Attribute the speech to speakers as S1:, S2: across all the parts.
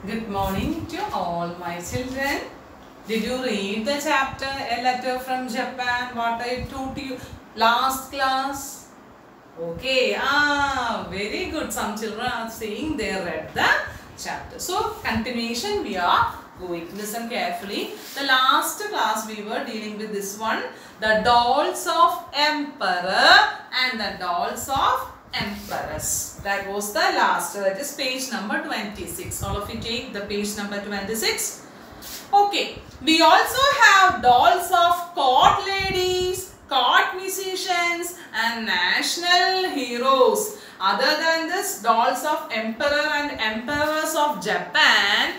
S1: Good morning to all my children. Did you read the chapter A Letter from Japan? What I taught you last class? Okay, very good. Some children are saying they read the chapter. So, continuation we are going. Listen carefully. The last class we were dealing with this one. The dolls of emperor and the dolls of empress. That was the last. That is page number 26. All of you take the page number 26. Okay. We also have dolls of court ladies, court musicians and national heroes. Other than this, dolls of emperor and emperors of Japan,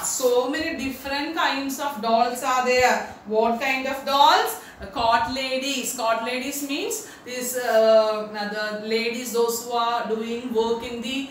S1: so many different kinds of dolls are there. What kind of dolls? Court ladies. Court ladies means these the ladies, those who are doing work in the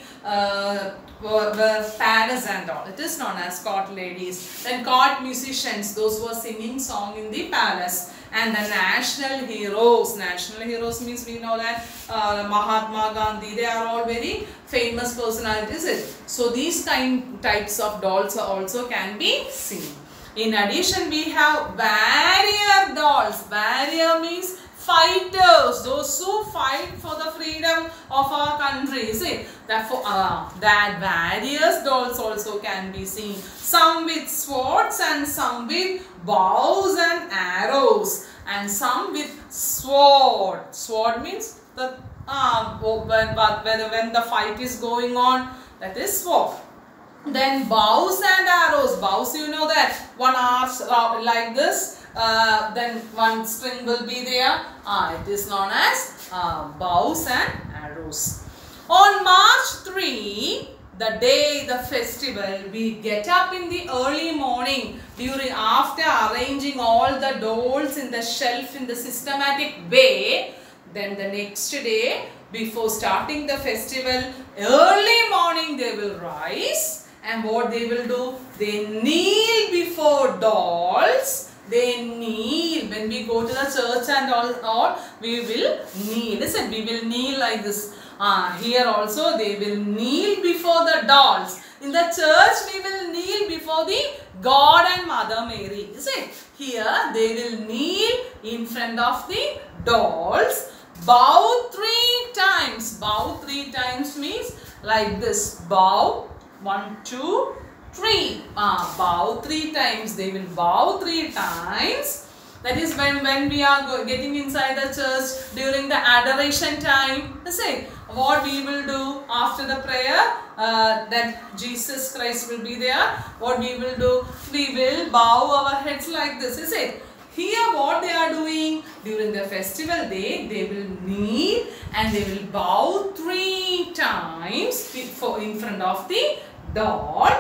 S1: palace and all. It is known as court ladies. Then court musicians, those who are singing song in the palace. And the national heroes. National heroes means we know that Mahatma Gandhi, they are all very famous personalities. So these types of dolls also can be seen. In addition, we have warrior dolls. Warrior means fighters, those who fight for the freedom of our country. See, therefore, that various dolls also can be seen. Some with swords and some with bows and arrows, and some with sword. Sword means the when the fight is going on, that is sword. Then bows and arrows. Bows, you know that one arch like this, then one string will be there. It is known as bows and arrows. On March 3, the day the festival, we get up in the early morning after arranging all the dolls in the shelf in the systematic way. Then the next day, before starting the festival, early morning they will rise. And what they will do? They kneel before dolls. They kneel. When we go to the church and all we will kneel. Listen, we will kneel like this. Here also they will kneel before the dolls. In the church we will kneel before the God and Mother Mary. You see, here they will kneel in front of the dolls. Bow 3 times. Bow 3 times means like this. Bow. 1, 2, 3. Bow 3 times. They will bow 3 times. That is when we are getting inside the church during the adoration time. See, what we will do after the prayer, that Jesus Christ will be there. What we will do? We will bow our heads like this. Is it? Here what they are doing during the festival day, they will kneel and they will bow 3 times in front of the doll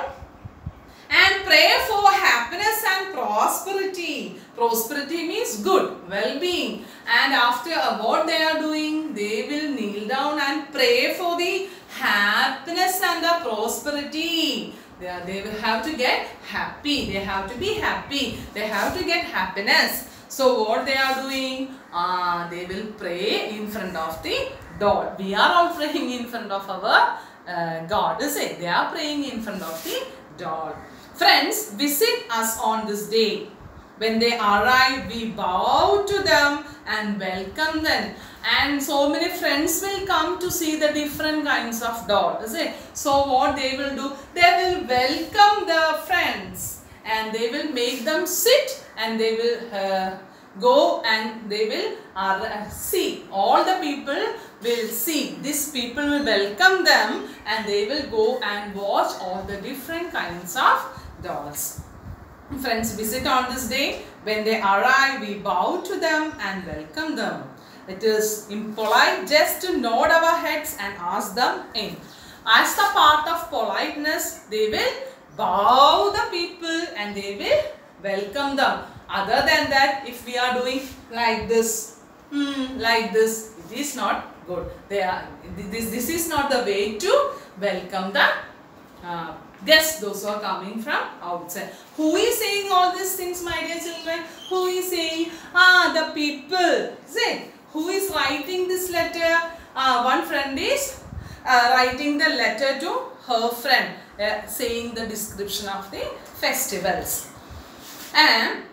S1: and pray for happiness and prosperity. Prosperity means good, well-being. And after what they are doing, they will kneel down and pray for the happiness and the prosperity. They will have to get happy. They have to be happy. They have to get happiness. So what they are doing? They will pray in front of the doll. We are all praying in front of our God. Is it? They are praying in front of the doll. Friends, visit us on this day. When they arrive, we bow to them and welcome them. And so many friends will come to see the different kinds of dolls. So what they will do? They will welcome the friends and they will make them sit and they will go and they will see. All the people will see. These people will welcome them and they will go and watch all the different kinds of dolls. Friends, visit on this day. When they arrive, we bow to them and welcome them. It is impolite just to nod our heads and ask them in. As the part of politeness, they will bow the people and they will welcome them. Other than that, if we are doing like this, it is not good. This is not the way to welcome the guests, those who are coming from outside. Who is saying all these things, my dear children? Who is saying? The people. See, who is writing this letter? One friend is writing the letter to her friend. saying the description of the festivals. And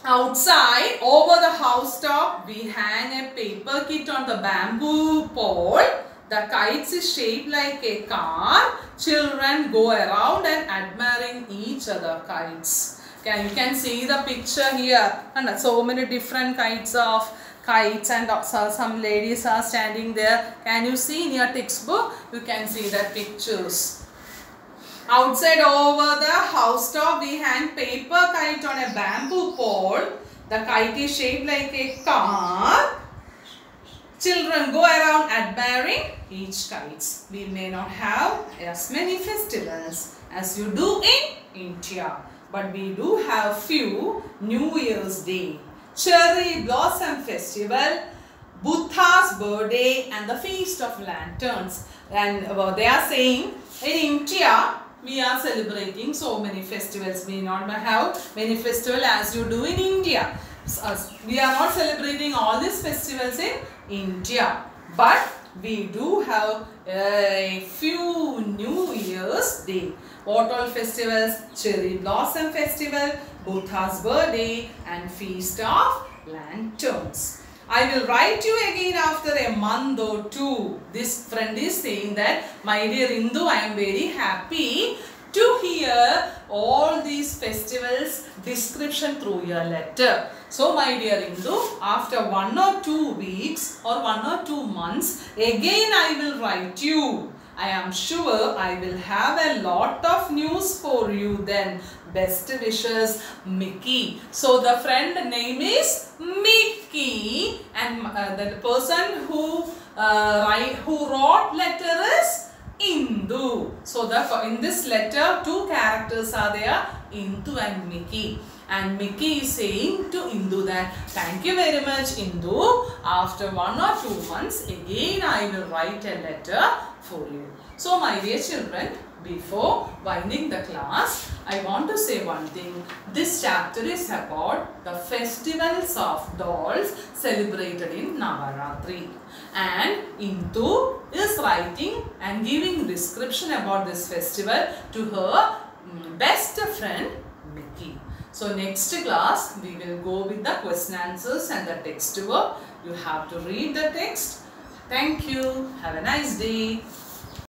S1: outside over the housetop we hang a paper kite on the bamboo pole. The kites is shaped like a car. Children go around and admiring each other kites. Okay, you can see the picture here. And so many different kinds of kites, and some ladies are standing there. Can you see in your textbook? You can see the pictures. Outside over the housetop we hang paper kite on a bamboo pole. The kite is shaped like a car. Children go around admiring each kites. We may not have as many festivals as you do in India, but we do have few. New Year's Day, Cherry Blossom Festival, Buddha's birthday, and the Feast of Lanterns. And they are saying in India we are celebrating so many festivals. We not have many festivals as you do in India. We are not celebrating all these festivals in India, but we do have a few New Year's Day. What all festivals? Cherry Blossom Festival, Buddha's birthday, and Feast of Lanterns. I will write you again after a month or two. This friend is saying that, my dear Indu, I am very happy to hear all these festivals description through your letter. So my dear Indu, after 1 or 2 weeks or 1 or 2 months, again I will write you. I am sure I will have a lot of news for you then. Best wishes, Mickey. So the friend name is Mickey, and the person who wrote letter is Indu. So in this letter 2 characters are there, Indu and Mickey. And Mickey is saying to Indu that, thank you very much Indu. After 1 or 2 months again I will write a letter for you. So my dear children, before winding the class, I want to say one thing. This chapter is about the festivals of dolls celebrated in Navaratri. And Indu is writing and giving description about this festival to her best friend Mickey. So next class we will go with the question answers and the text work. You have to read the text. Thank you. Have a nice day.